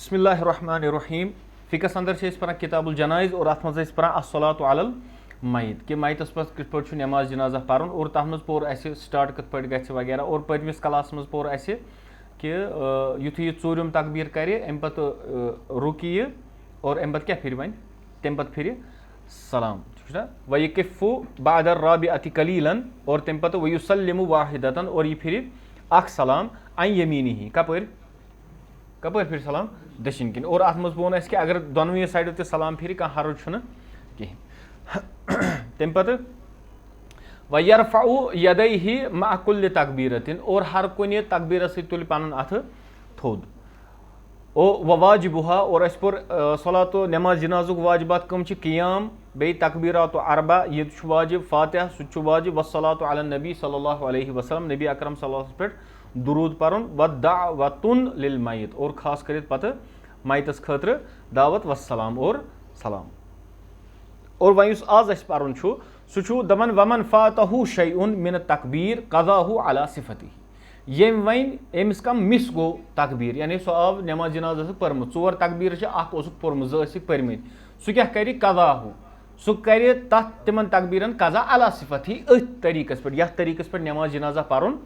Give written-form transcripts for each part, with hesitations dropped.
बिस्मिल्लाहिर्रहमानिर्रहीम। फ़िकस अंदर से पढ़ान किताबुल जनाइज़ और अत मज़ पढ़ान अस्सलातु अलल मय्यत कि मयतस पर कित पट नमाज जनाजा पढ़न और तथ मज़ पोर अस स्टार्ट कित पट गछ वगैरह और पतमिस क्लास मज़ पोर अस कि युथ यह ूरम तकबीर कर अम पत रुकी यह और अम पत क्या फिर वन तम पत फिर सलाम वयकिफ़ु बादर राबिअति कलीलन और तम पत वयुसल्लिमु वाहिदतन और यह फिर अख सलाम अन यमीनिही कपर फिर सलाम दशिन किन और अत मज वो कि अगर दोनों साइडों ते सलाम फिर कह हर्ज कहें तम पत वयरफ़उ यदैहि मा कुल्लि तकबीरतिन और हर कुन तकबीर तुल पन अथ थोद ओ वाजिबुहा और अस पोर सलात नमाज जनाजुक वाजिबात कम क़ियाम बे तकबीरात अरबा ये वाजिब फातिहा सह वाजिब वस्सलातु अला नबी सल्लल्लाहु अलैहि वसल्लम नबी अकरम सल्लल्लाहु अलैहि वसल्लम पे दुरूद पढ़न व दावतुन लिल मय्यत और खास कर पत मयतस खतर दावत वस्सलाम और सलाम और वह आज अस पढ़न सह दपन वमन फातहु शैउन मिन तकबीर क़ज़ाहु अला सिफती यम वन अमिस कम मिस गो तकबीर यानी सह आव नमाज जनाज पर्म चोर तकबीर पर्म ज़ पर्मित सह क्या कर क़ज़ाहु सह कर तिमन तकबीरन क़ज़ा अला सिफती अथ तरीकस पे यथ तरीकस पे नमाज जनाजा पर्न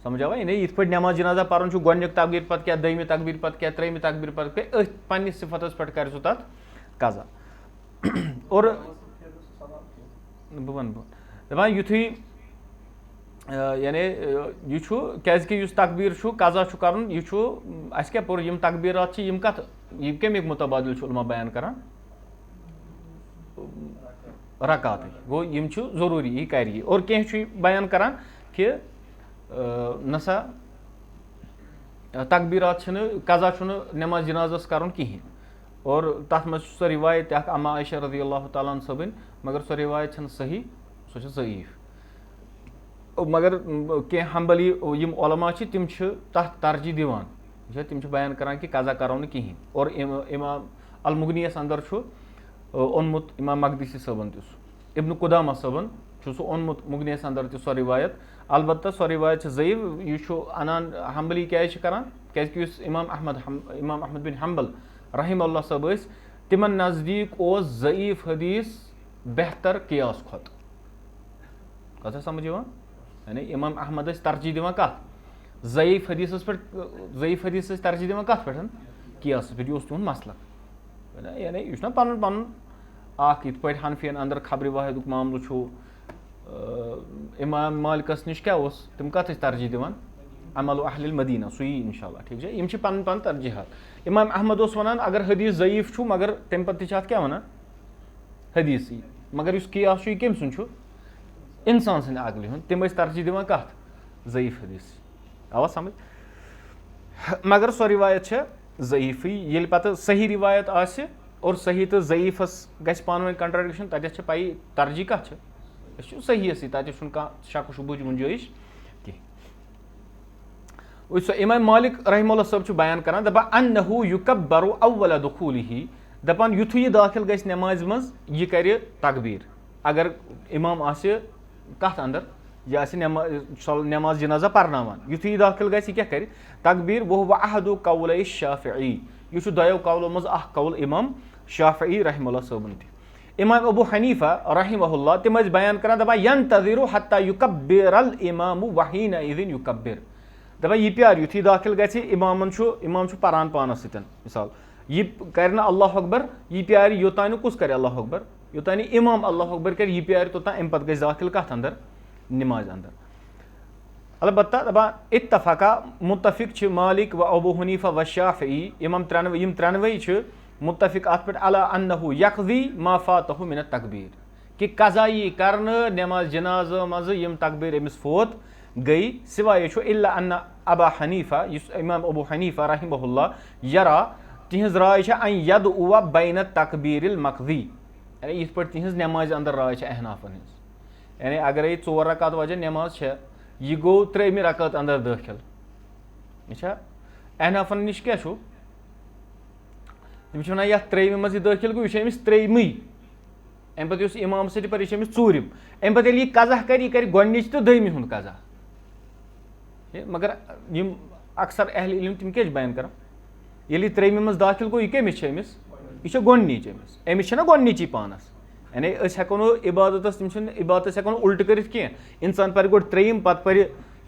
समझा यानी ये पे नमाज जनाजा पर्न गोनिक तकबीर पत क्या दम तकबीर पत क्या त्रेम तकबीर पत क्या अथ पन्निस सिफतस पे कर सह तथ क़ज़ा और बह वन दपान युथुई यानी यह क्या तकबीर क़ज़ा कर यह क्या पोर यम तकबीरात यम कत यह कमिक मुतबादिल उलमा बयान करान रकात गो यम ज़रूरी यह कर और कह बयान करान कि नसा तकबीरात क़ज़ा नमाज जनाजस कर कहें और तथ मज सह रिवायत अम्मा आयशा रज़ी अल्लाह तआला अन्हा सबन मगर सह रिवायत सही सह ज़ईफ मगर कह हम्बली यम उलमा तिम तथ तरजीह दिवान तिम बयान करान कि क़ज़ा करो कहें और इमाम अल मुगनियस अंदर ओनमुत इमाम मकदसी सबन इब्न कुदामा सबन सह ओनमुत मुगनियस अंदर सह रिवायत अलबत्ता सह रिवायत ज़ईफ यह अनान हम्बली क्या करान क्या इमाम अहमद बिन हम्बल रहिमहुल्लाह सब तिमन नज़दीक ज़ईफ हदीस बेहतर कियास खुद कथा समझ यानी इमाम अहमद तरजीह दिवान कत ज़ईफ हदीस तरजीह दिवान कत पे कियास पे यह तुहद मसलक यानी यह पन पन इत पे हनफियन अंदर खबर वाहिद मामल इमाम मालिकस निश क्या तम कत तरजीह दिवान अमल अहलिल मदीना सु इंशाल्लाह ठीक है यम पन पन तरजीहात इमाम अहमद वन अगर हदीस ज़ईफ मगर तम पे क्या वन हदीस मगर इस कियास यह कम सुन इंसान सद अकल हूं तम तरजीह दिवान कत ज़ईफ हदीस आवा समझ मगर सह रिवायत ज़ईफ़ी ये पत सही रिवायत आस और सही तो ज़ईफ़स गछ पान वन कंट्राडिक्शन तथस पई तरजीह कत सही तथस शक शुबुच गुंजाइश कह इमाम मालिक रहमहुल्लाह सब बयान करान दपान अन्नहु युकब्बरु अव्वल दुखूलिही दपान युथु यह दाखिल गछ नमाज मज यह कर तकबीर अगर इमाम आसे कत अंदर यह आसे नमाज जनाजा पर्नावान युथु यह दाखिल गछ क्या कर तकबीर वह अहदु कौलै शाफिई यह दयो कौलो मज अख कौल इमाम शाफिई रहमहुल्लाह सबन इमाम अबू हनीफा रहमहुल्लाह तम बयान करान दपान यंतज़िरु हत्ता युकब्बिरल इमामु वहीना इज़िन युकब्बिर दपान यह प्यार युथु दाखिल गछ इमाम पारान पानस सतन मिसाल यह कर अल्लाह अकबर यह प्यार योतान कुस कर अल्लाह अकबर योतान इमाम अल्लाह अकबर कर यह प्यार तोतान अम पे दाखिल कत अंदर नमाज अंदर अलबत्ता दपान इत्तफ़क़ा मुत्तफ़िक़ मालिक व अबू हनीफा व शाफ़िई इमाम त्रनवे मुत्तफ़िक़ अत पे अला अन्नहु यक़ज़ी मा फ़ातहु मिन तकबीर कि क़ज़ा यी कर नमाज जनाज मज यम तकबीर अमिस फोत गई सिवाय इल्ला अन्ना अबा हनीफा इमाम अबू हनीफा रहमहुल्लाह यरा तिहज राय अन यदउवा बैन तकबीरिल मक़ज़ी यानी इत पे तिहज नमाज अंदर राय अहनाफन हज यानी अगर 4 रकात वजह नमाज यह गो 3 रकात अंदर दाखिल अच्छा अहनाफन निश क्या तम वन ये 3 मज दाखिल गो यह 3 अम पे इमाम सत पर यह 4 अम पे यह क़ज़ा कर गोनिच तो दमी हूं क़ज़ा मगर यम अक्सर अहल इल्म तम क्या बयान कर ये त्रेमि मज दाखिल गो यह कमिस यह गोडनिच अमिस ना गोडनिची पानस यानी हेको नो इबादत इबादत हेको उल्ट कर इंसान पर गो त्रेम पत पर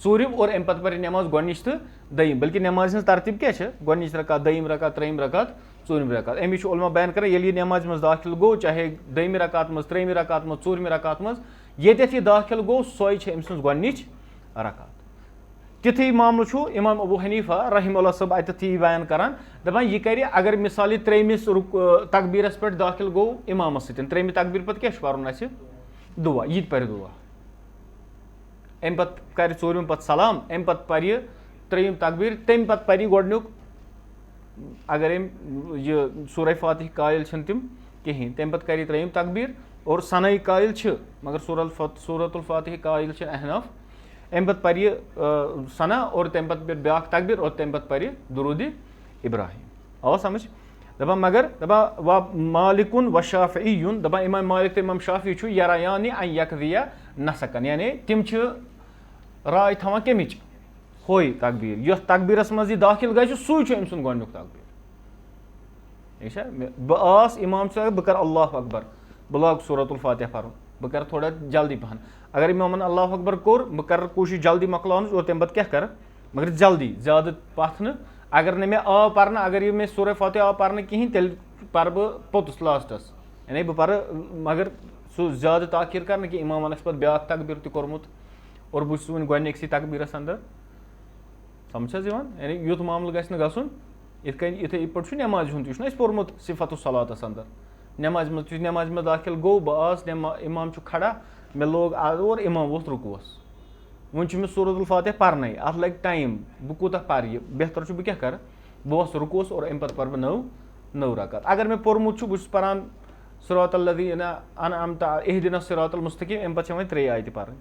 ूरम और अम पे नमाज गोडनिच तो दयीम बल्कि नमाज हज तरतीब क्या गोडनिच रकात दयीम रकात त्रेम रकात ूरम रकात अमिस उलमा बयान कर नमाज मज दाखिल गो चाहे दयीम रकात मज त्रेम रकात मज ूरम रकात मज ये दाखिल गो सोई अम सज गोडनिच रकात तिथि मामल इमाम अबू हनीफा रहिमहुल्लाह सब अतथी बयान करान दपान यह कर अगर मिसाल त्रेमिस तकबीरस पे दाखिल गो इमामस सत्य त्रेमि तकबीर पे क्या पर्न दुआ यह पर दुआ अम पे कर ूरम पे सलाम अम पे पर त्रेम तकबीर तम पे पर गोडनुक अगर यह सूरह फातिह कायल तम कहें तम पे कर त्रेम तकबीर और सना कायल मगर सूरतुल फातिह कायल अहनाफ अम पे पर सना और तम पे ब्या तकबीर और तम पे पर दुरूद इब्राहिम आवा समझ दपा मगर दपा वा मालिकुन व शाफियुन दपा इमाम मालिक तो इमाम शाफी यरायान अन यकदिया नसकन यानी तिम राय थवान कमिच होय तकबीर यह तकबीरस मज दाखिल गई सू अम सुन गोडनुक तकबीर बस इमाम बह कर अल्लाह अकबर बह लाग सूरतुल फातिह पर्न बह कर थोड़ा जल्दी पहन अगर इमामन अल्लाह अकबर कोर बह कर कोशिश जल्दी मकलान और तम पे क्या कर मगर जल्दी ज्यादा पथ न अगर न मे आव पर्न अगर ये मे सूरह फातिह आव पर्न कहें तेल पर बह पोतुस लास्टस यानी बह पर मगर सह ज्यादा ताखीर कर कि इमामन पे ब्या तकबीर तोर्मुत और बह वन गोडनिकसी तकबीरस अंदर समझ यानी युत मामल गि गन इथे पे नमाज हूं तह पोर्मुत सिफत सलातस अंदर नमाज में दाखिल गो बस इमाम खड़ा मे लोग और इमाम वोत रुकुस वन मे सूरतुल फातिह पर्न अत लग टाइम बह कूत पर बेहतर बह क्या कर बह रुकुस और अम पे पर नौ रकात अगर मे पोर्मुत बह पान सिरातल्लज़ीना अनअमता इहदिना सिरातल मुस्तकीम अम पे वो 3 आयत पर्न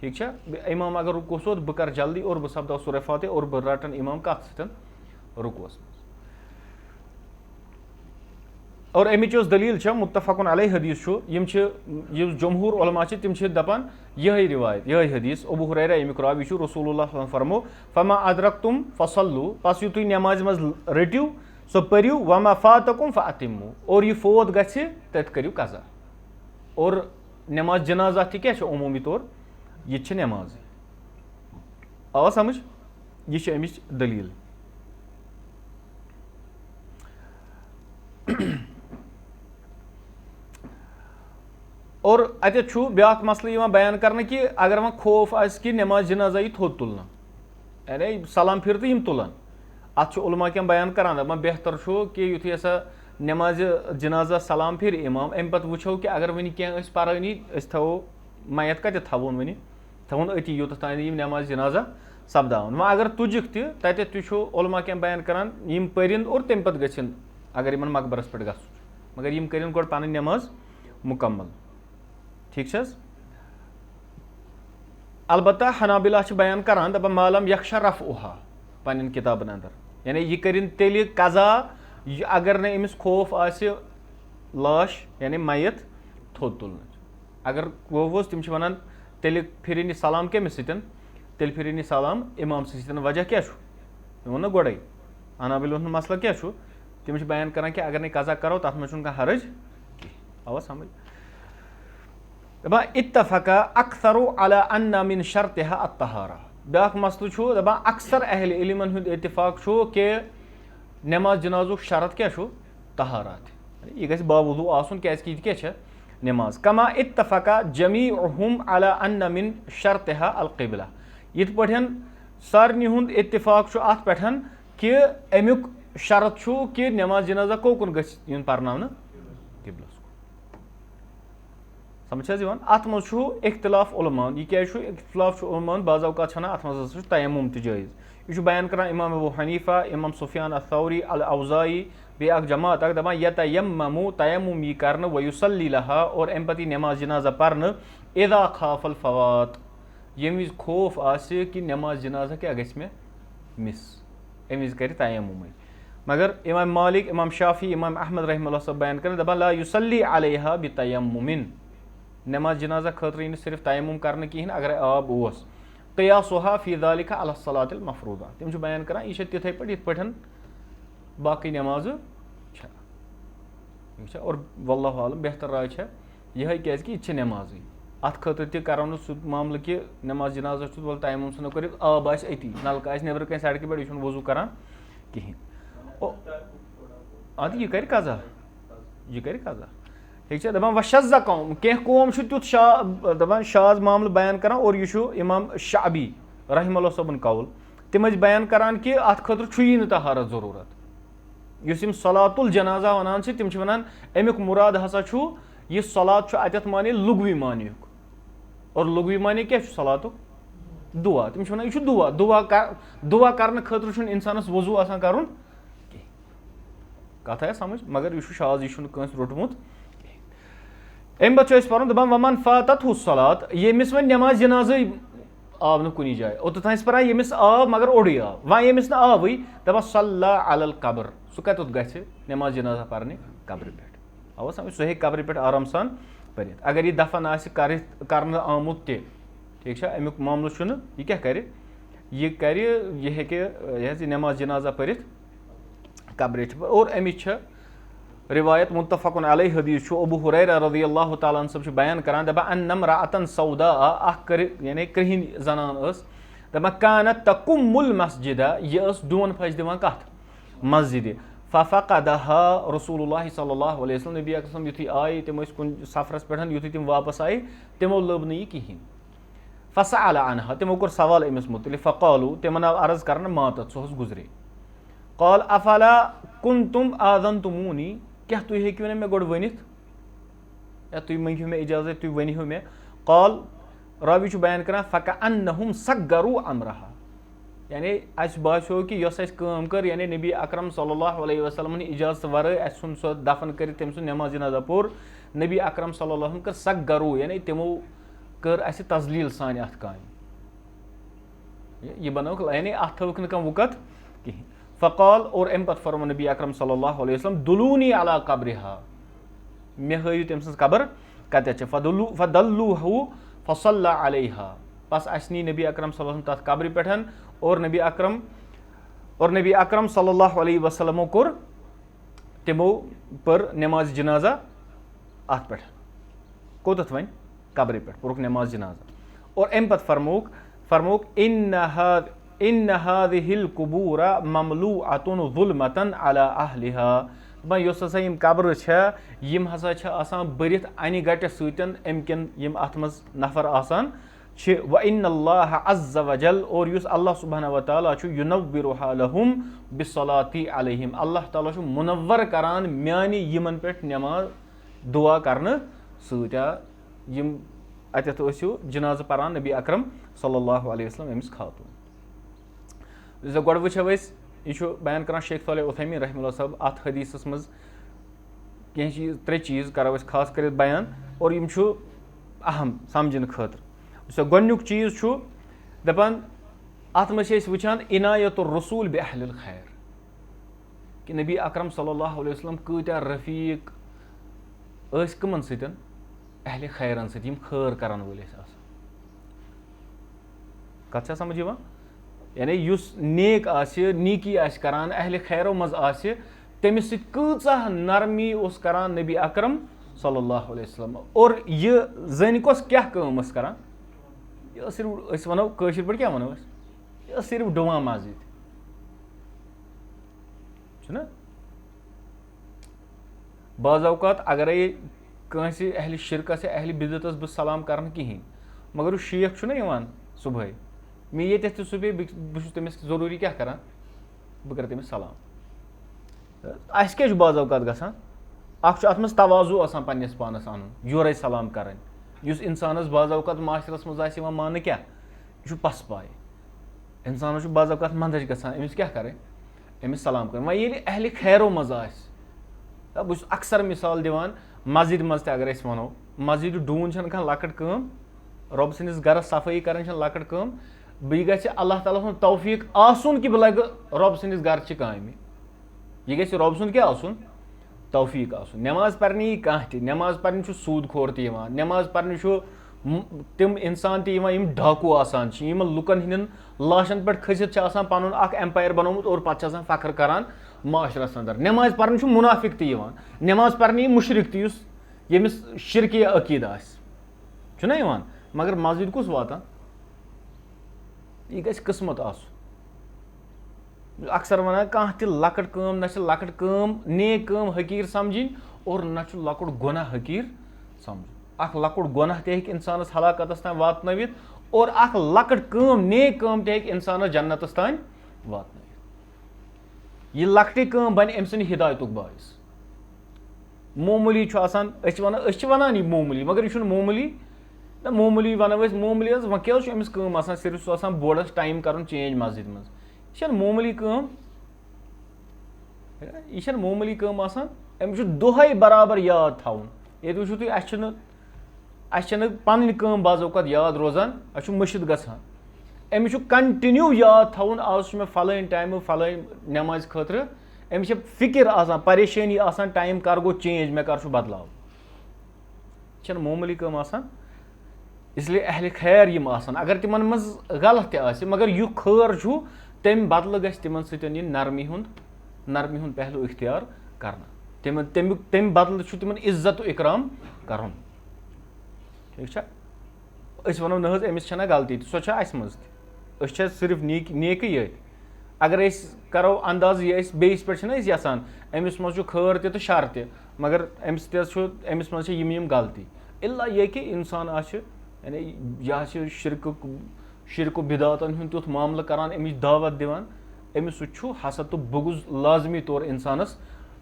ठीक है इमाम अगर रुकुस बह कर जल्दी और बह सपदा सूरह फातिह और बह रटन इमाम कत सतन रुकुस और अमिच दलील मुत्तफ़क़ुन अलैह हदीस जमहूर उलमा तम दपान यही रिवायत यही हदीस अबू हुरैरा अमिक रावी रसूलुल्लाह फरमो फमा अदरकतुम फसल्लु पस यु तुम नमाज मज रटिव सो पर्यु वमा फातकुम फअतिम्मु और यह फोत गछि तत करियो कज़ा और नमाज जनाजा क्या उमूमी तौर यह नमाज आवा समझ यह अमिच दलील और अत ब्या मसल बयान कर कि अगर वह खौफ आ कि नमाज जनाजा यी थोद तुलन यानी सलाम फिर तो तुलान अत उलमा क्या बयान करान दपान बेहतर कि युथ हसा नमाज जनाजा सलाम फिर इमाम अम पे वो कि अगर वन क्या पानी थो मैत कत थवन वन थवन अति यूत तान नमाज जनाजा सपदान वह अगर तुजिक तत उलमा क्या बयान करान यम परिन और तम पे गन अगर इन मकबरस पे ग मगर यम करिन गो पन नमाज मुकम्मल ठीक अलबत्ता हनाबिला बयान करान दपान मालम यख्शा रफ़उहा पन्न किताबन अंदर यानी यह करिन तेल कज़ा अगर न अमिस खौफ आसि लाश यानी मैत थोद तुलन अगर खौफ तम वन तेल फिर सलाम कमिस सतन तेल फिर सलाम इमाम सतन वजह क्या वो ना गोड़े हनाबिल मसला क्या तम बयान करान कि अगर न कज़ा करो तथ मे हरज आवा समझ दपान इत्तफ़क़ा अक्सरो अला अन्ना मिन शर्तिहा अत्तहारा ब्या मसल दपान अक्सर अहल इल्मन हुंद इत्तिफाक कि नमाज जनाजुक शरत क्या तहारात यह गि बावुदू आसन क्या नमाज कमा इत्तफ़क़ा जमीउहुम अला अन्ना मिन शर्तिहा अलक़िबला यिथ पठन सारनी हुंद इत्तिफाक अत पे कि अमुक शरत कि नमाज जनाजा कोकुन गन पर्न किबलस समझ अत मज इख्तिलाफ उलमान यह क्या इख्तिलाफ उलमान बाज़ अवकात अत मज तयम्मुम जायज़ यह बयान करान इमाम अबू हनीफा इमाम सुफियान अथौरी अल औज़ाई बे जमात दपान यतयम्ममु तयम्मुम यह कर वयुसल्ली लहा और अम पे नमाज जनाजा पर्न इज़ा खाफल फवात यम विज खौफ आसि कि नमाज जनाजा क्या गि मे मिस अम विज कर तयम्मुम मगर इमाम मालिक इमाम शाफी इमाम अहमद रहमतुल्लाह सब बयान कर दपान ला युसल्ली अलैहा बितयम्मुमिन नमाज जनाजा खतर सिर्फ तयम्मुम कर कहें अगर आब ओस क़ियासुहा फ़ी ज़ालिका अला सलातिल मफ़रूदा तम बयान करान यह तिथे पे باقٕے نٮ۪مازٕ چھےٚ ٹھیٖک چھا اور واللہ عالم بہتر راے چھےٚ یِہے کیازِ کہِ یہِ تہِ چھِ نٮ۪مازٕے اَتھ خٲطرٕ تہِ کَرو نہٕ سُہ معاملہٕ کہِ نٮ۪ماز جِنازا چھُ وَلہٕ تیمُم ژھٕنو کٔرِتھ آب آسہِ أتی نَلکہٕ آسہِ نیٚبرٕ کَنۍ سڑکہِ پٮ۪ٹھ یہِ چھُنہٕ وضوٗ کَران کِہیٖنۍ اَدٕ یہِ کَرِ قضا ٹھیٖک چھا دَپان وَشَزا قوم کینٛہہ قوم چھُ تیُتھ دَپان شاز معاملہٕ بیان کَران اور یہِ چھُ اِمام شعبی رحم اللہ صٲبُن قول تِم ٲسۍ بیان کَران کہِ اَتھ خٲطرٕ چھُیی نہٕ طہارت ضروٗرت یُس یِم صلات الجنازا وَنان چھِ تِم چھِ وَنان اَمیُک مُراد ہسا چھُ یہِ صلات چھُ اَتٮ۪تھ مانے لُغوی معنیُک اور لُغوی معنی کیاہ چھُ صلاتُک دُعا تِم چھِ وَنان یہِ چھُ دُعا کَرنہٕ خٲطرٕ چھُنہٕ اِنسانَس وضوٗ آسان کَرُن کینٛہہ کَتھ آیا سَمٕجھ مگر یہِ چھُ شاز یہِ چھُنہٕ کٲنٛسہِ روٚٹمُت کِہیٖنۍ اَمہِ پَتہٕ چھُ أسۍ پَرُن دَپان وَمَن فاتَتہُ صلات ییٚمِس وۄنۍ نٮ۪ماز جِنازٕے آو نہٕ کُنی جایہِ اوٚتَتھ ٲسۍ پَران ییٚمِس آو مگر اوٚڑُے آو وۄنۍ ییٚمِس نہٕ آوٕے دَپان صلی علی القبر سُہ کَتٮ۪تھ گژھِ نٮ۪ماز جِنازا پَرنہِ قبرِ پٮ۪ٹھ آوا سَمٕجھ سُہ ہیٚکہِ قبرِ پٮ۪ٹھ آرام سان پٔرِتھ اگر یہِ دفن آسہِ کَرنہٕ آمُت تہِ ٹھیٖک چھا اَمیُک معاملہٕ چھُنہٕ یہِ کیاہ کَرِ یہِ ہیٚکہِ یہِ حظ یہِ نٮ۪ماز جِنازا پٔرِتھ قبرِ پٮ۪ٹھ اور اَمِچ چھےٚ رِوایت مُتفقُن علیہ حدیٖث چھُ ابوٗ ہُریرہ رضی اللہ تعالیٰ عنہ صٲب چھُ بیان کران دَپان اَن امرأۃ سودا اکھ یعنی کرٛہِنۍ زنان ٲس دَپان کانت تقُم المسجدہ یہِ ٲس ڈوٗن پھَش دِوان کَتھ مسجدِ ففقدہا رسول اللہ صلی اللہ علیہ وسلم نبی اکرم یُتھُے آیہِ تِم ٲسۍ کُنہِ سفرس پٮ۪ٹھ یُتھُے تِم واپس آیہِ تِمو لٔب نہٕ یہِ کِہینۍ فسأل عنہا تِمو کوٚر سوال أمِس مُتعلِق فقالوٗ تِمن آو عرض کرنہٕ ماتت سُہ اوس گُزرے قال افلا کنتم آذنتمونی کیاہ تُہۍ ہیٚکِو نہٕ مےٚ گۄڈٕ ؤنِتھ یا تُہۍ منٛگہِو مےٚ اِجازت تُہۍ ؤنہِو مےٚ قال راوی چھُ بیان کران فکأنہم صغروا امرہا یعنی اَسہِ باسیٚو کہِ یۄس اَسہِ کٲم کٔر یعنی نبی اکرم صلی اللہ علیہ وسلمن ہِنٛدِ اِجازتہٕ ورٲے اَسہِ ژھُن سۄ دفن کٔرِتھ تٔمۍ سُنٛد نٮ۪ماز جِنازا پوٚر نبی اکرم صلی اللہ کٔر صغروا یعنی تِمو کٔر اَسہِ تزلیٖل سانہِ اَتھ کامہِ یہِ بنٲوٕکھ یعنی اَتھ تھٲوٕکھ نہٕ کانٛہہ وُکت کِہینۍ فقال اور اَمہِ پتہٕ فرمو نبی اکرم صلی اللہ علیہ وسلم دُلوٗنی علی قبرہا مےٚ ہٲیِو تٔمۍ سٕنٛز قبر کتٮ۪تھ چھِ فدلوٗہو فصلی علیہا بس اَسہِ نی نبی اکرم صلی اللہ علیہ وسلم تتھ قبرِ پٮ۪ٹھ اور نبی اکرم صلی اللہ علیہ وسلمو کوٚر تِمو پٔر نٮ۪ماز جِنازا اَتھ پٮ۪ٹھ کوٚتَتھ وۄنۍ قبرِ پٮ۪ٹھ پوٚرُکھ نٮ۪ماز جِنازا اور اَمہِ پتہٕ فرمووُکھ اِن ہادِہِ القبوٗرا مملوٗعۃ ظُلمۃ علی اہلِہا دَپان یۄس ہسا یِم قبرٕ چھےٚ یِم ہسا چھِ آسان بٔرِتھ اَنہِ گٹہِ سۭتۍ اَمہِ کِنۍ یِم اَتھ منٛز نفر آسان چھِ وَإِنَّ اللّٰهَ عَزَّ وَجَل اور یُس اللہ سُبحانہ وتعالیٰ چھُ یُنَوِّرُہا لَہُم بِالصَّلَاةِ علیہم اللہ تعالیٰ چھُ مُنور کران میانہِ یِمن پٮ۪ٹھ نٮ۪ماز دُعا کرنہٕ سۭتۍ یِم اَتٮ۪تھ ٲسِو جِنازٕ پران نبی اکرم صلی اللہ علیہ وسلم أمِس خاتوٗن گۄڈٕ وٕچھو أسۍ یہِ چھُ بیان کران شیخ صالح عثیمیٖن رحمہ اللہ صٲب اَتھ حدیٖثس منٛز کینٛہہ چیٖز 3 چیٖز کرو أسۍ خاص کٔرِتھ بیان اور یِم چھُ اہم سمجھنہٕ خٲطرٕ سُہ گۄڈنیُک چیٖز چھُ دَپان اَتھ منٛز چھِ أسۍ وٕچھان عنایت الرسوٗل بِاہلِ الخیر کہِ نبی اکرم صلی اللہ علیہ وسلم کۭتیاہ رفیٖق ٲسۍ کٕمن سۭتۍ اہلِ خیرن سۭتۍ یِم خٲر کرن وٲلۍ ٲسۍ آسان کتھ چھا سمجھ یِوان یعنی یُس نیک آسہِ نیکی آسہِ کران اہلِ خیرو منٛز آسہِ تٔمِس سۭتۍ کۭژاہ نرمی اوس کران نبی اکرم صلی اللہ علیہ وسلم اور یہِ زٔنۍ کۄس کیاہ کٲم ٲس کران یہِ ٲس صرف أسۍ وَنو کٲشِر پٲٹھۍ کیاہ وَنو أسۍ یہِ ٲس صرف ڈُوان مسجد چھُنہ بعض اوقات اگرے کٲنٛسہِ اہلِ شرکس یا اہلِ بِدعتس بہٕ سلام کرنہٕ کِہینۍ مگر یُس شیخ چھُنہ یِوان صُبحٲے مےٚ ییٚتٮ۪تھ تہِ صُبحٲے بہٕ چھُس تٔمِس ضروٗری کیاہ کران بہٕ کرٕ تٔمِس سلام اَسہِ کیاہ چھُ بعض اوقات گژھان اکھ چھُ اتھ منٛز توازوٗ آسان پنٕنِس پانس انُن یورے سلام کرٕنۍ یُس انسانس بعض اوقات معاشرس منٛز آسہِ یِوان ماننہٕ کیاہ یہِ چھُ پس پاے انسانس چھُ بعض اوقات منٛدچھ گژھان أمِس کیاہ کرٕنۍ أمِس سلام کرٕنۍ وۄنۍ ییٚلہِ اہلِ خیرو منٛز آسہِ بہٕ چھُس اکثر مثال دِوان مسجد منٛز تہِ اگر أسۍ وَنو مسجدِ ڈوٗنۍ چھنہٕ کانٛہہ لۄکٕٹ کٲم رۄبہٕ سٕنٛدِس گرس صفٲیی کرٕنۍ چھنہٕ لۄکٕٹ کٲم بیٚیہِ گژھِ اللہ تعالیٰ سُنٛد توفیٖق آسُن کہِ بہٕ لگہٕ رۄبہٕ سٕنٛدِس گرچہِ کامہِ یہِ گژھِ رۄبہٕ سُنٛد کیاہ آسُن توفیٖق آسُن نٮ۪ماز پرنہِ یی کانٛہہ تہِ نٮ۪ماز پرنہِ چھُ سوٗد خور تہِ یِوان نٮ۪ماز پرنہِ چھُ تِم اِنسان تہِ یِوان یِم ڈاکوٗ آسان چھِ یِمن لُکن ہٕنٛدٮ۪ن لاشن پٮ۪ٹھ کھٔسِتھ چھِ آسان پنُن اکھ ایمپایر بنومُت اور پتہٕ چھِ آسان فخر کران माशरस अंदर नमाज पर्न छु मुनाफिक ति यिवान नमाज पर्न मुशरिक ति युस यमिस शिरकी अकीदा आस छुना यिवान मगर मस्जिद कुस वातान यह गछ किस्मत आसु अक्सर वनान कहाँ ति लकट काम न लकट काम नेक काम हकीर समझिन और न लकुट गुनाह हकीर समझ अख लकुट गुनाह ते हेक इंसानस हलाकतस तान वातनवित और अख लकट काम नेक काम ते हेक इंसानस जन्नतस तान वातनवित यह लकटी काम बन अम सद हिदायतुक बायस मामूली अस वनान यह मामूली मगर यह मामूली ना मामूली वनो मामूली वो क्या अमिस काम आसान सिर्फ सह बोर्डस टाइम कर चेंज मस्जिद मज यह मामूली काम यह मामूली काम आसान अमिस दोहे बराबर याद थवन ये वो तुम अस पन्न काम बाज़ौकत याद रोजान अस मशिद गसान अमिस कंटिन्यू याद थवन आज मे फलान टाइम फलान नमाज खतर अमिस फिक्र आसान परेशानी आसान टाइम कर गो चेंज मे कर बदलाव यह मामूली काम आसान इसलिए अहल खैर यम आसान अगर तिमन मज गलत आसि मगर यु खैर छु तम बदल गछ तिमन सतन यह नरमी हुंद पहलू इख्तियार करना तम बदल छु तिमन इज्जत इकराम करन ठीक छा अस वनो न अमिस छना गलती सो छा अस मज अस छा सिर्फ नेक ये अगर अस करो अंदाज ये बेस पे छना यसान अमिस मज छु खैर ते तो शर ते मगर अमिस ते छु अमिस मज यम गलती इल्ला ये कि इंसान आछ यानी यह शिरक बिदातन हुंद तुथ मामला करान अमिस दावत दिवान अमिस सु हसद तो बुगुज लाजमी तौर इंसानस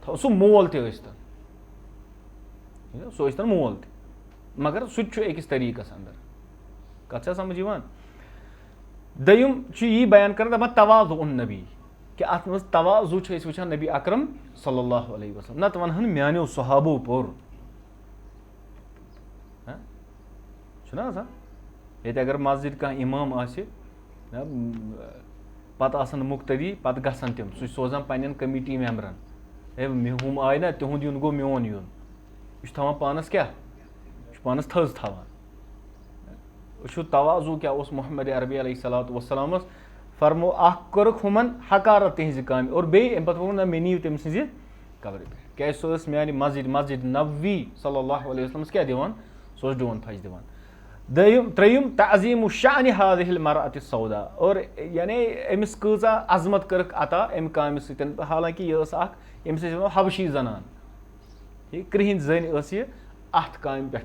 सह मोल ते सह मोल ते मगर सह अकिस तरीकस अंदर कत समझ दयम यह बयान कर दपान तवाज़ु नबी कि अत मज तवाज़ु वुचान नबी अकरम सल्लल्लाहु अलैहि वसल्लम नत वनहन म्यानो सहाबो पोर ये अगर मस्जिद कह इमाम आसि पत आसन मुक्तदी पत गसन तम सह सोजान पन्न कमिटी मेम्बरन हम आय ना तिहुंद युन गो मोन युन यह थवान पानस क्या पानस थज थवान तवाज़ु क्या मोहम्मद अरबी अलैहिस्सलातु वस्सलामस फरमो अख कर्क हमन हकारत तिहज काम और बे पे वो ना मे नीव तम सज कब्र पे क्या सह मानी मस्जिद नबवी सल्लल्लाहु अलैहि वसल्लम क्या दिवान सह डोन फज दिवान त्रेयम तअज़ीम शान हाज़िहिल मरअत सौदा और यानी अमिस कज़ा अजमत कर्क अता अम काम सतन हालांकि यह यम हबशी जनान ये कृहिंद जन अत काम पे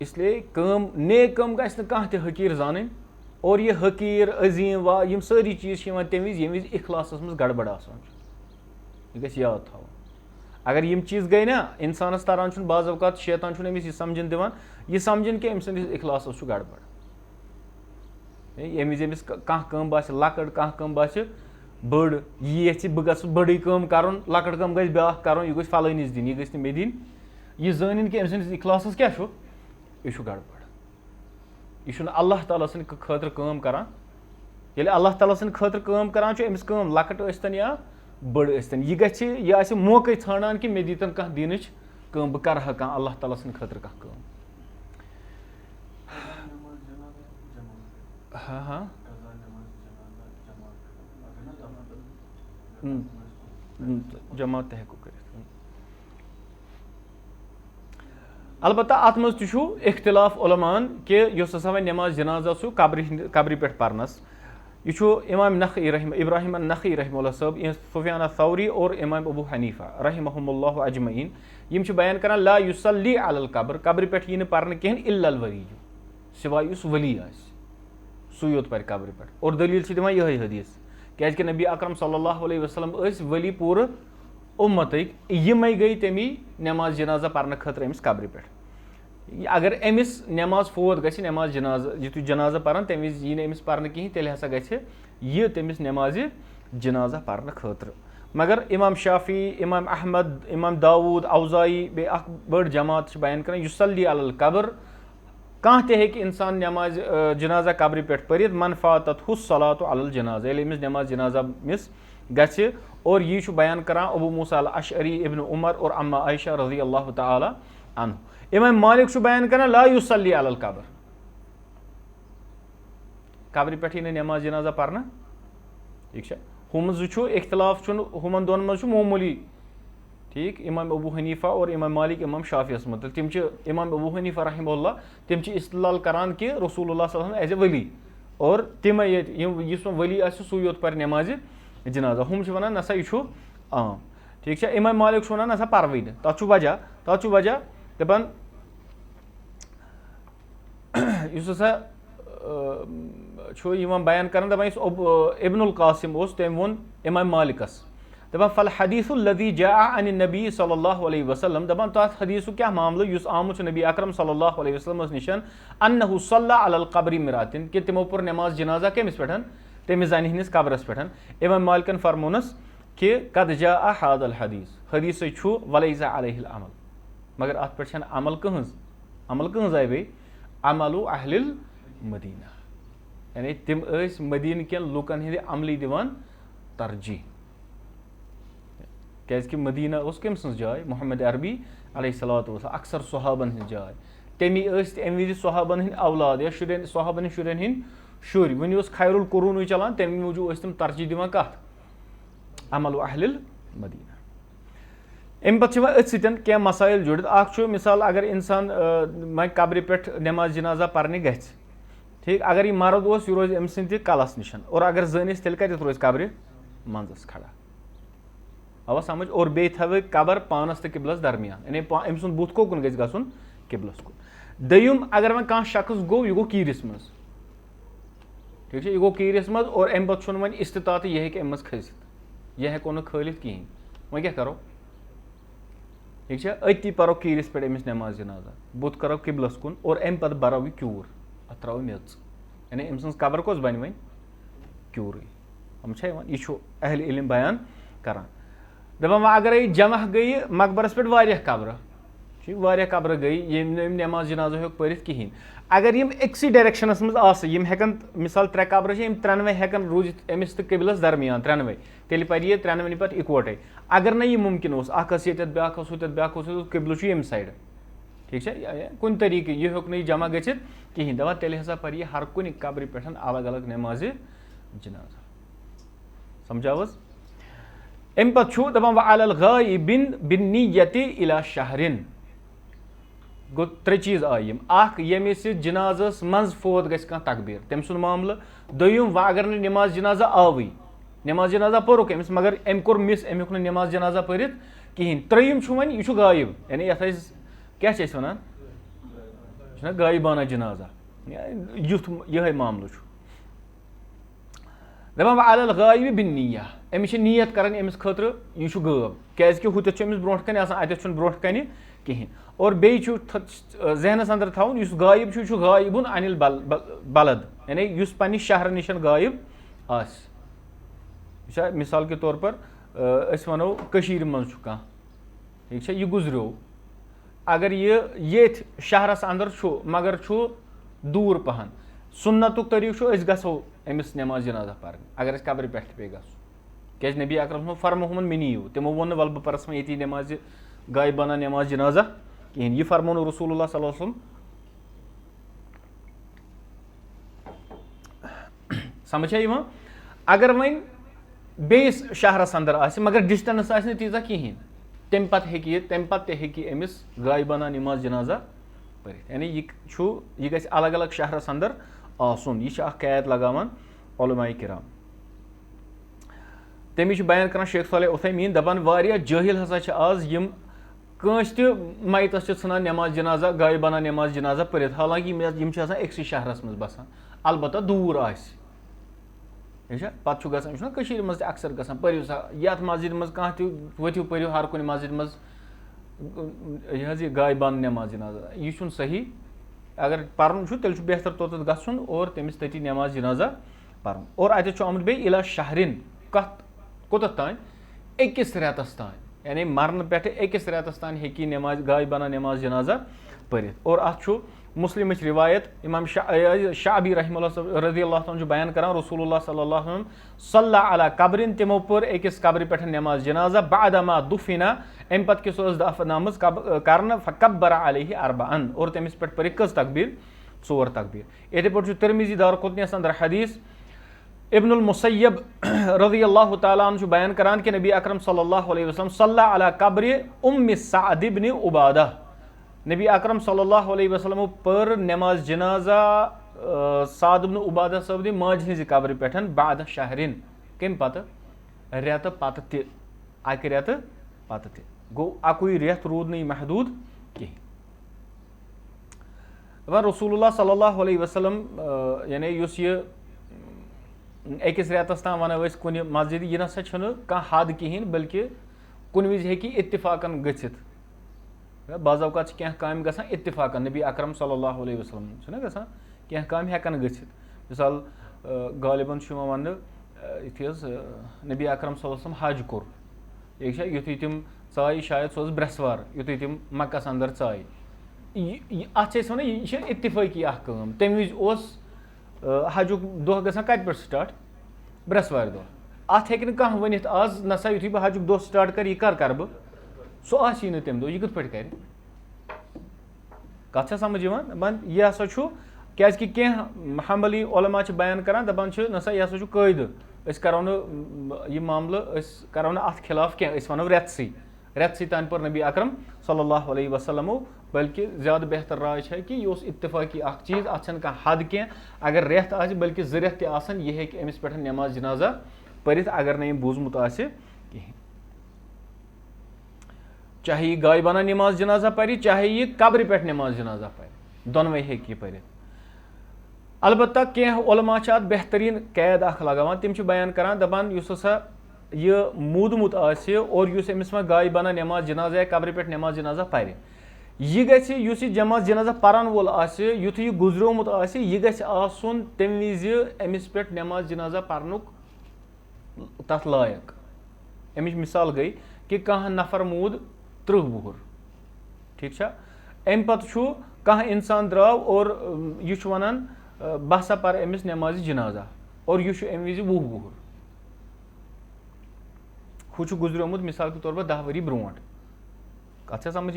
इसलिए काम नेक काम गछ कह हकीर जान और यह हकीर अजीम वा यम सारी चीज़ तम विज इखलास मज गड़बड़ आसान यह गछ याद थवन अगर यम चीज़ गई ना इंसानस तारान बाज़ अवकात शैतान अमिस यह समझन दिवान यह समझन कि अम सदिस इखलास गड़बड़ ये अमिस कह काम बास लकड़ कह काम बास बड़ यह बह गस बड़ी काम कर लकड़ काम गई ब्या कर यह गई फलानिस दिन यह मे दिन यह जान कि अम सदिस इखलास क्या यह गड़बड़ यह अल्लाह ताला सद खतर काम करान ये अल्लाह ताला सद खतर काम करान अमिस काम लकट स्तन या बड़ स्तन यह गछ यह मौके ान कि मे दीतन कह दिन काम बह कर अल्लाह ताला सद खतर कह काम हाँ हाँ जमात तह कर अलबत्ता अत मज तु इख्तिलाफ उलमान कि हसा वह नमाज जनाजा सह कब्र पे परनस यह इमाम नखई इब्राहिम नखई रहमहुल्लाह साहब सुफियान थौरी और इमाम अबू हनीफा रहमहुमुल्लाह अजमईन यम बयान कर ला युसल्ली अलल कब्र पे यह पर्न कहें इल्लल वली सिवाय उस वली सु योत पर कब्र पे और दलील दिवान यही हदीस क्या कि नबी अकरम सल्लल्लाहु अलैहि वसल्लम वली पूरे उम्मत यमे गई तमी नमाज जनाजा पर्न खतर अमिस कब्र पे अगर अमिस नमाज फोत गि नमाज जनाजा यु जनाजा पान तम वि यी अमिस पर्न कहें तेल हसा गि तमिस नमाज जनाजा पर्न खतर मगर इमाम शाफी इमाम अहमद इमाम दाऊद औज़ाई बे बड़ जमात बयान कर युसल्ली अलल कब्र कह ते इंसान नमाज जनाजा कब्र पे पढ़ मनफात हुस्सलातु अलल जनाजा ये अमिस नमाज जनाजा मिस गि और यह बयान कर अबू मूसा अल अशअरी इब्न उमर और अम्मा आयशा रज़ी अल्लाह तआला अन्हु इमाम मालिक बयान कर ला युसल्ली अलल कब्र पे नमाज जनाजा पर्न ठीक है हुम इख्तलाफ हुमन दोन मज मामूली ठीक इमाम अबू हनीफा और इमाम मालिक इमाम शाफियस मतलब तिम इमाम अबू हनीफा रहमहुल्लाह तिम इस्तलाल करान कि रसूलुल्लाह सल्लल्लाहु अलैहि वसल्लम एज ए वली और तिम ये वली सू योत पर नमाज जनाजा हम वन नसा यह आम ठीक है। इमाम मालिक वन नसा परवई तथ वजह दपान हसा बयान कर दपान इब्नुल कासिम तम वो इमाम मालिकस दपान फल हदीसुल्लज़ी जाअ अन नबी सल्लल्लाहु अलैहि वसल्लम दपान तथ हदीसु क्या मामलो युस आमुत नबी अकरम सल्लल्लाहु अलैहि वसल्लम निशन अन्नहु सल्ला अलल क़ब्रि मिरातिन कि तिमो पर नमाज जनाजा केमिस पे तमिस जानि हंदिस कब्रस पे। इमाम मालिकन फरमोनस कि कद जाअ हादल हदीस वलैसा अलैहिल अमल मगर अत पे अमल कहज आय बे अमलु अहलिल मदीना यानी तिम मदीन के लुकन हंद अमली दिवान तरजीह क्या मदीना कम सज जाय मोहम्मद अरबी अलैहिस्सलातु वस्सलाम अक्सर सहाबन हंद जाय तमी अमि विज सहाबन हंद औलाद या शुरन सहाबन शुरन हंद शुर वन खैरुल कुरून चलान तमी मूजूब तम तरजीह दिवान कत अमल अहलिल मदीना। अम पे अथ सत्य मसाइल जुड़ित मिसाल अगर इंसान कब्र पे नमाज जनाजा परने ग ठीक अगर यह मर्द यह रोज अम सद कलस निश और अगर जन तेल कत रोज कब्र मंजस खड़ा आवा समझ और बे थव कबर पानस तो किबलस दरमियान यानी अम सुंद बुत कोकुन गज गसुन किबलस कुन। दय्युम अगर वह कह शख्स गो यह गो कीरिस मज ठीक है यह गो कीरिस मज और अम पे वन इस्तात यह हे अम खसित यह हेको न खलित कहें वह क्या करो ठीक है अति परो कीरिस पे अमिस नमाज जनाजा बुत करो किबलस कुन और अम पे बरो यह क्यूर अत त्रो मेच यानी अम सज कबर कस बन वन क्यूर हम यह अहल इल्म बयान करान दपान अगर जमा गई मकबरस पे वारिया कब्र ठीक वारिया कब्र गई नमाज जनाजा हेक परित कहें अगर यम एक्सी डायरेक्शनस मज हेकन मिसाल त्रे कब्र त्रेनवे हेकन रूजित अमिस तो किबलस दरमियान त्रेनवे तेल पर ये त्रेनवे पे इकवटे अगर न यह मुमकिन ये ब्या किबल यम साइड ठीक है कुन तरीके यह हेक न जमा गचित कहें दपा तेल हसा पर यह हर कुन कब्र पे अलग अलग नमाज जनाजा समझावस। अम पे दपान वअलल गाइबिन बिन्नियति इला शहरिन गो त्रे चीज आयम यमिस जनाजस मज फोत गस तकबीर तम सुन मामल दोयम व अगर नमाज जनाजा आवई नमाज जनाजा पोरुक अमिस मगर अम कोर मिस अमुक नमाज जनाजा परित कहें त्रेयम वन यह गायब यानी ये क्या वन गायबाना जनाजा युथ यह मामल दपान वअलल गाइबि बिन्निय्या अमिस नीयत कर अमिस खतर यह गब क्या हुत अमिस ब्रोह कन अत ब्रोह कन कहें और बे जहनस अंदर थवन इस गायब गायबुन अनिल बलद यानी इस पन्ने शहर निश गायब मिसाल के तौर पर वनो मज कह ठीक है यह गुजरो अगर ये शहरस अंदर मगर दूर पहन सुन्नतुक तरीक गो अमिस नमाज जनाजा पर अगर कब्र पे गो क्या नबी अकरम फरमोहमन मिनीयू तमो वो वल बह परस ये नमाज गायबाना नमाज जनाजा कहें यह फरमोन रसूलुल्लाह सल्लल्लाहु अलैहि वसल्लम समझा अगर वन बेस शहरस अंदर मगर डिस्टेंस तीजा कहें तम पे अमिस गायबाना नमाज जनाजा पर यानी यह गि अलग अलग शहरस अंदर आसन यह कैद लगान उलमाए किराम तमी बयान कर शेख सालेह उथैमीन दपान वारिया जाहिल हसा आज यम कंस मैतस सान नमाज जनाजा गायबाना नमाज जनाजा परित हालांकि यम एक्सी शहरस मज बसान अलबत्ता दूर पे गई मज अक्सर गसान परू सा ये मस्जिद मज कह वथिव परू हर कुन मस्जिद मज यह गायबाना नमाज जनाजा यह सही अगर पर्न तेल बेहतर तोत गन और तमिस तती नमाज जनाजा पर्न और अत आमुत बे इला शहरिन कोत तान अकिस रेतस तान यानी मरन पे अकिस रेतस तान हेकी नमाज गायबाना नमाज जनाजा परित और अत मुस्लिम रिवायत इमाम शाबी रहमतुल्लाह रज़ियल्लाहु अन्हु बयान करान रसूलुल्लाह सल्लल्लाहु अलैहि वसल्लम सल्ला अला कब्रिन तिमो पर अकिस कब्र पे नमाज जनाजा बादमा दुफिना अम पे किस दफनामज कर फकब्बर अलैहि अरबअन और तमिस पे कस तकबीर 4 तकबीर। इथे पे तिरमिज़ी दारक़ुतनी अंदर हदीस इब्नुल मुसय्यब रज़ियल्लाहु ताला अन्हु बयान करान कि नबी अकरम सल्लल्लाहु अलैहि वसल्लम सल्ला अला कब्र उम्म सअद इब्न उबादा, नबी अकरम सल्लल्लाहु अलैहि वसल्लम पर नमाज जनाजा साद इब्न उबादा साहब दी माज हिंज कब्र पेठन बाद शहरिन, कम पत रेत पत त अक रेत पत त गो अकुई रेत रूद नहीं महदूद कहीं। रसूलुल्लाह सल्लल्लाहु अलैहि वसल्लम यानी युस ये अकिस रेतस ताम वनो कुन मस्जिद यह नसा कह हद कहें बल्कि कुन विज हेकि इत्तिफाकन गच्छित। बाज़ औक़ात कह काम गसान इत्तिफाकन नबी अकरम सल्लल्लाहु अलैहि वसल्लम छना गसान कह काम हेकन गच्छित। मिसाल गालिबन वन युथि नबी अकरम सल्लल्लाहु अलैहि वसल्लम हज कोर युथि तिम चाय शायद सो ब्रेसवार युथि तिम मक्कस अंदर चाय अत वन यह इत्तिफाकी काम तम विज हजुक दह गसान कत पे स्टार्ट ब्रेसवार दह अत हेक कह वनित आज नसा युथि बह हजुक दह स्टार्ट कर यह कर बह सो आसी न तम दह यह कत पे कर कत समझ दपान यह हसा क्या कह हम्बली उलमा बयान करान दपान नसा यह हसा कायद करो यह मामल करो अत खिलाफ क्या वनो रेतसी तान पर नबी अकरम सल्लल्लाहु अलैहि वसल्लम, बल्कि ज़्यादा बेहतर राय है कि यह इत्तिफाकी चीज़ अत कह हद कह अगर रेत आ बल्कि ज रेत यह हेक अमिस पे नमाज जनाजा परित अगर न बूजमुत कहें, चाहे यह गायबाना नमाज जनाजा परि चाहे यह कब्र पे नमाज जनाजा परि दोनवे हेक यह परि। अलबत्ता कह उलमा अत बेहतरीन कैद लगान तम बयान करान दपान युस हसा यह मूदमुत और युस अमिस वन गायबाना नमाज जनाजा या कब्र पे नमाज जनाजा परि यह गि युस नमाज जनाजा परान वोल युथ यह गुजरोमुत यह गि आसन तम विज अमिस पे नमाज जनाजा परनुक तथ लायक। अमिच मिसाल गई कि कह नफर मूद 30 वुहर ठीक अम पत् कह इंसान द्राव और यह वनान बह सा पर अमिस नमाज जनाजा और यह अम विज 20 वुहर हु गुजरोमुत मिसाल के तौर पर 10 वरी ब्रोट कत समझ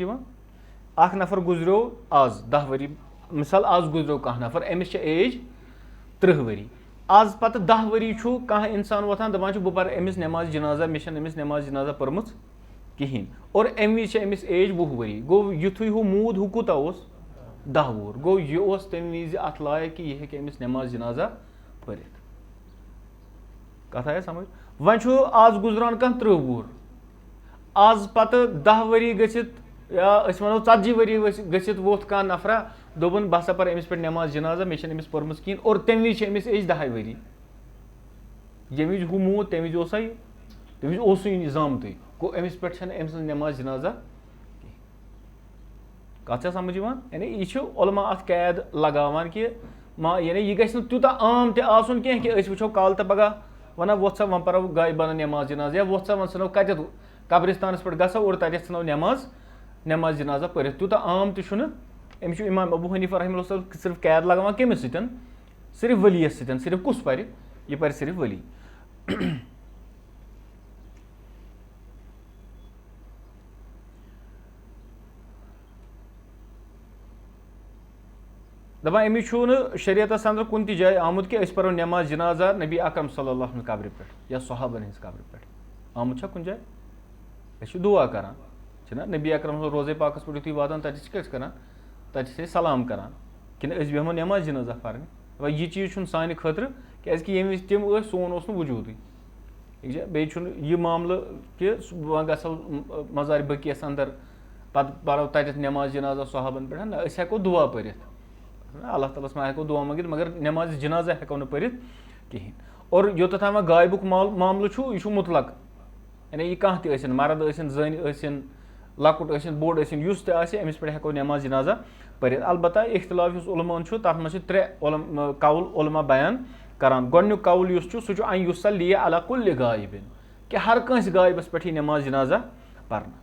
अख नफर गुजरो आज 10 वरी मिसाल आज गुजरो कह नफर अमिस एज 30 वरी आज पत 10 वरी कह इंसान वोथान दपान बह पर अमिस नमाज जनाजा मे अमिस नमाज जनाजा पर्म कहें और अम विज अमिस एज 20 वरी गो युथु हु मूद हु कूता 10 वुहर गो यह तम विज अत लायक कि यह हेक अमिस नमाज जनाजा पढ़ कथ आया समझ। वन आज गुजरान कह 30 वुहर आज पत 10 वरी गच्छित या वनो 40 वरी गच्छित वोथ कह नफरा दोपन बह सा पर अमिस पे नमाज जनाजा मे अमिस पर्म कहें और तम विज अमिस एज 10 वरी ये विज हु मूद तम विज तम विज ओसुई जामत गो अमिस पे अमिस नमाज जनाजा कत समझ यानी यह उलमा अत कैद लगान कि यानी यह गि तूत आम तन कह कि वो कल तो पगह वना वोथ सा वन परो गायबाना नमाज जनाजा या वोथ सा वन सनो कत कब्रिस्तान पे गो और तत सनो नमाज जनाजा पढ़ तूत आम तमिस इमाम अबू हनीफा रहमतुल्लाह सिर्फ कैद लगान कमिस सिर्फ वलियस सिर्फ कुस पर यह पर सिर्फ वली। दपान अमिस शरीयतस अंदर कुन ति जाय आमुत कि परो नमाज जनाजा नबी अकरम सल्लल्लाहु अलैहि वसल्लम कब्र पे या सहाबन हिंस कब्र पे आमुत कुन जाय दुआ करान नबी अकरम रोज़े पाकस पे युथि वातान तत करान तत सलाम करान कि बेहमो नमाज जनाजा पर यह चीज़ सान खतर क्या ये विज तम सोन वजूद बे यह मामल कि वह गो मज़ार बकीस अंदर पत परो तत नमाज जनाजा सहाबन पे हेको दुआ पढ़ अल्लाह ताला मा हेको दुआ मंगित मगर नमाज जनाजा हेको न पढ़ कहें। और योत ताम गायबुक मामल यह मुतलक यानी यह कह तन मर्द जन लकुट बोड़ युस अमिस पे हेको नमाज जनाजा पढ़। अलबत्ता इख्तिलाफ उलमान तथ मे 3 कौल उलमा बयान करान। गोडनुक कौल सह अन युसल्ली अला कुल्लि गायबिन कि हर कंस गायबस पे नमाज जनाजा पढ़ना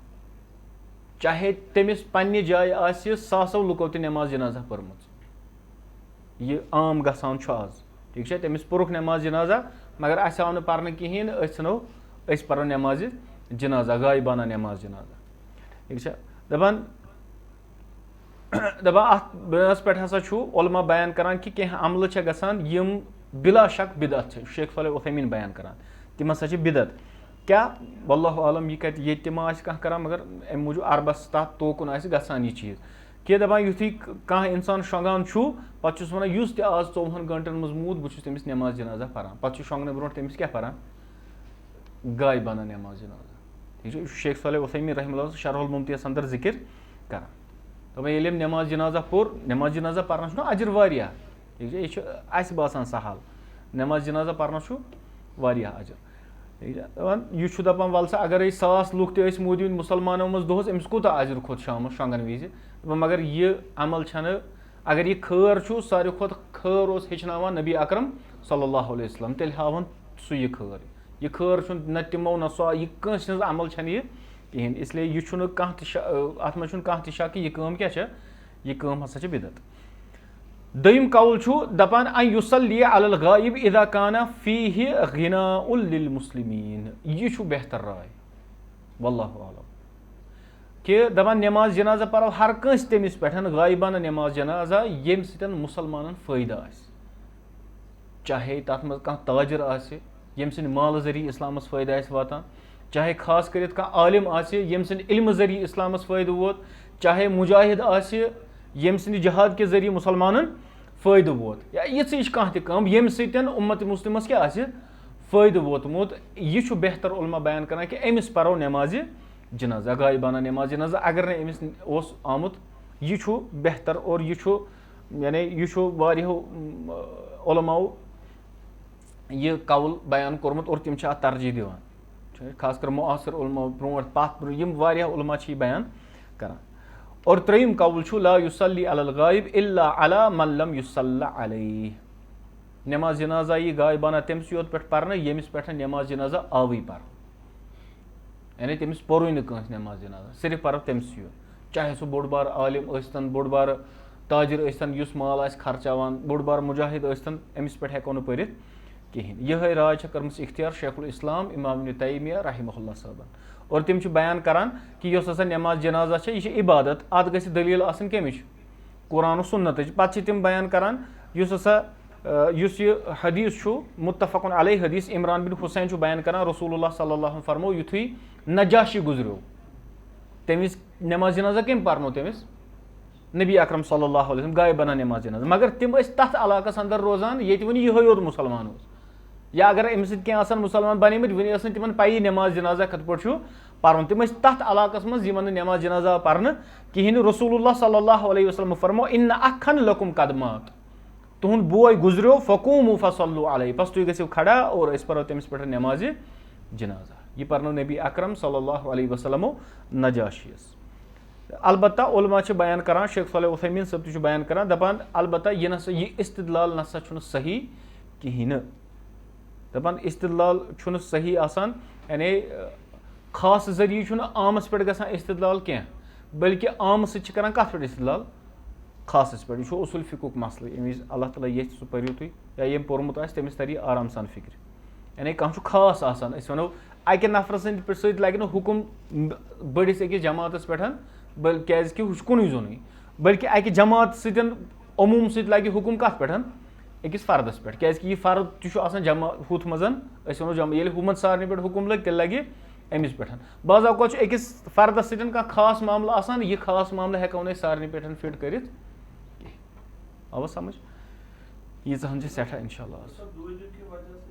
चाहे तमिस पन्ने जाय आसि 100 लुको ते नमाज जनाजा पर्मुच यह आम गसान आज ठीक है तमिस पुरुख नमाज जनाजा मगर अस आव न पर्न कहें नो परो नमाज जनाजा गायबाना नमाज जनाजा ठीक है। दपान अत पे हसा उलमा बयान करान कि कह अमल गसान यम بلا شک بدعت چھِ شیخ صالح عثیمین بیان کران تِم ہسا چھِ بدعت کیاہ واللہ عالم یہِ کَتہِ ییٚتہِ تہِ ما آسہِ کانٛہہ کران مگر اَمہِ موٗجوٗب عربس تَتھ توکُن آسہِ گژھان یہِ چیٖز کہِ دَپان یُتھُے کانٛہہ اِنسان شۄنٛگان چھُ پَتہٕ چھُس وَنان یُس تہِ آز 24 گٲنٛٹن منٛز موٗد بہٕ چھُس تٔمِس نٮ۪ماز جنازہ پَران پَتہٕ چھُ شۄنٛگنہٕ برونٛٹھ تٔمِس کیاہ پَران غایبانہ نٮ۪ماز جنازہ ٹھیٖک چھُ شیخ صالح عثیمین رحمہ اللہ شرح الممتیَس اندر ذِکر کران دَپان ییٚلہِ أمۍ نٮ۪ماز جنازہ پوٚر نٮ۪ماز جنازہ پَرنَس چھُنہ اجر واریاہ ٹھیٖک چھُ یہِ چھُ اَسہِ باسان سہل نٮ۪ماز جنازہ پَرنَس چھُ واریاہ اجر ٹھیٖک چھا دَپان یہِ چھُ دَپان وَلہٕ سا اگرے 1000 لُکھ تہِ ٲسۍ موٗدمٕتۍ مُسلمانو منٛز دۄہس أمِس کوٗتاہ اجر کھوٚت شامَس شۄنٛگَن وِزِ دَپان مگر یہِ عمل چھَنہٕ اگر یہِ خٲر چھُ ساروی کھۄتہٕ خٲر اوس ہیٚچھناوان نبی اکرم صلی اللہُ علیہ وسلم تیٚلہِ ہاوہن سُہ یہِ خٲر چھُنہٕ نہ تِمو نہ سُہ یہِ کٲنٛسہِ ہٕنٛز عمل چھَنہٕ یہِ کِہینۍ اِسلیے یہِ چھُنہٕ کانٛہہ تہِ اَتھ منٛز چھُنہٕ کانٛہہ تہِ شک کہِ یہِ کٲم کیاہ چھےٚ یہِ کٲم ہسا چھِ بدعت دوٚیِم قول چھُ دَپان ان یُصلی علی الغایب اذا کان فیہ غناء للمسلمین یہِ چھُ بہتر راے واللہ عالم کہِ دَپان نٮ۪ماز جنازہ پَرو ہر کٲنٛسہِ تٔمِس پٮ۪ٹھ غایبانہ نٮ۪ماز جنازہ ییٚمہِ سۭتۍ مُسلمانن فٲیدٕ آسہِ چاہے تَتھ منٛز کانٛہہ تاجر آسہِ ییٚمہِ سٕنٛدِ مالہٕ ذٔریعہٕ اِسلامَس فٲیدٕ آسہِ واتان چاہے خاص کٔرِتھ کانٛہہ عالِم آسہِ ییٚمہِ سٕنٛدِ علمہٕ ذٔریعہٕ اِسلامَس فٲیدٕ ووت چاہے مُجاہد آسہِ ییٚمہِ سٕنٛدِ جہاد کہِ ذٔریعہٕ مُسلمانن فٲیدٕ ووت یا یِژھ ہِش کانٛہہ تہِ کٲم ییٚمہِ سۭتۍ اُمت مُسلِمس کیاہ آسہِ فٲیدٕ ووتمُت یہِ چھُ بہتر علما بیان کران کہِ أمِس پَرو نٮ۪مازِ جنازہ غایبانہ نٮ۪ماز جنازہ اگر نہٕ أمِس اوس آمُت یہِ چھُ بہتر اور یہِ چھُ یعنی یہِ چھُ واریاہو علماوو یہِ قول بیان کوٚرمُت اور تِم چھِ اَتھ ترجیح دِوان خاص کر معاصر علما برونٛٹھ پتھ یِم واریاہ علما چھِ یہِ بیان کران اور ترٛیٚیِم قول چھُ لا یُصلی علی الغایب الا علی من لم یُصلی علیہ نٮ۪ماز جنازہ یی غایبانہ تٔمسٕے یوت پٮ۪ٹھ پَرنہٕ ییٚمِس پٮ۪ٹھ نٮ۪ماز جنازہ آوٕے پَرنہٕ یعنی تٔمِس پوٚرُے نہٕ کٲنٛسہِ نٮ۪ماز جنازہ صرف پَرو تٔمسٕے یوت چاہے سُہ بوٚڑ بارٕ عالِم ٲسۍتن بوٚڑ بارٕ تاجر ٲسۍتن یُس مال آسہِ خرچاوان بوٚڑ بارٕ مُجاہد ٲسۍتن أمِس پٮ۪ٹھ ہٮ۪کو نہٕ پٔرِتھ کِہینۍ یِہے راے چھےٚ کٔرمٕژ اختیار شیخ الاسلام امام ابن تیمیہ رحمہ اللہ صٲبن اور تِم چھِ بیان کران کہِ یۄس ہسا نٮ۪ماز جنازہ چھےٚ یہِ چھِ عبادت اَتھ گژھِ دٔلیٖل آسٕنۍ کٔمِچ قرآن و سُنتٕچ پتہٕ چھِ تِم بیان کران یُس ہسا یُس یہِ حدیٖث چھُ مُتفقن علیہ حدیٖث عمران بن حُسین چھُ بیان کران رسول اللہ صلی اللہ علیہ فرمو یُتھُے نجاشی گُزریو تٔمۍ وِزِ نٮ۪ماز جنازہ کٔمۍ پرنو تٔمِس نبی اکرم صلی اللہ علیہ وسلم غایبانہ نٮ۪ماز جنازہ مگر تِم ٲسۍ تتھ علاقس اندر روزان ییٚتہِ وۄنۍ یِہوے یوت مُسلمان اوس یا اگر أمِس سۭتۍ کینٛہہ آسان مُسلمان بنیمٕتۍ وُنہِ ٲس نہٕ تِمن پَیی نٮ۪ماز جنازہ کِتھ پٲٹھۍ چھُ پَرُن تِم ٲسۍ تَتھ علاقس منٛز یِمن نہٕ نٮ۪ماز جنازہ آو پَرنہٕ کِہینۍ نہٕ رسول اللہ صلی اللہ علیہ وسلم فرمو اِنَّ اَکھن لَکُم قدمات تُہُنٛد بوے گُزریو فقوٗموٗ فصلوٗ علیہ بس تُہۍ گٔژھِو کھڑا اور أسۍ پَرو تٔمِس پٮ۪ٹھ نٮ۪مازِ جنازہ یہِ پَرنو نبی اکرم صلی اللہ علیہ وسلمو نجاشیَس البتہ علما چھِ بیان کران شیخ صالح عثیمین صٲب تہِ چھُ بیان کران دَپان البتہ یہِ نسا یہِ استدلال نسا چھُنہٕ صحیح کِہینۍ نہٕ دَپان استدلال چھُنہٕ صحیح آسان یعنی خاص ذٔریعہٕ چھُنہٕ عامس پٮ۪ٹھ گژھان استدلال کینٛہہ بٔلکہِ عامہٕ سۭتۍ چھِ کران کتھ پٮ۪ٹھ استدلال خاصس پٮ۪ٹھ یہِ چھُ اصوٗل فِقُک مسلہٕ ییٚمہِ وِزِ اللہ تعالیٰ ییٚژھِ سُہ پٔرِو تُہۍ یا ییٚمۍ پوٚرمُت آسہِ تٔمِس تَرِ یہِ آرام سان فِکرِ یعنی کانٛہہ چھُ خاص آسان أسۍ وَنو اَکہِ نفرٕ سٕنٛدِ سۭتۍ لگہِ نہٕ حُکُم بٔڑِس أکِس جماعتس پٮ۪ٹھ کیازِ کہِ ہُہ چھُ کُنُے زوٚنُے بٔلکہِ اَکہِ جماعت سۭتۍ عموٗم سۭتۍ لگہِ حُکُم کَتھ پٮ۪ٹھ أکِس فردس پٮ۪ٹھ کیازِ کہِ یہِ فرد تہِ چھُ آسان جمع ہُتھ منٛز أسۍ وَنو جمع ییٚلہِ ہُمن سارنٕے پٮ۪ٹھ حُکُم لگہِ تیٚلہِ لگہِ أمِس پٮ۪ٹھ بعض اوقات چھُ أکِس فردس سۭتۍ کانٛہہ خاص معاملہٕ آسان یہِ خاص معاملہٕ ہٮ۪کو نہٕ أسۍ سارنٕے پٮ۪ٹھ فِٹ کٔرِتھ کینٛہہ آوا سمجھ ییٖژاہن چھِ سٮ۪ٹھاہ انشاء اللہ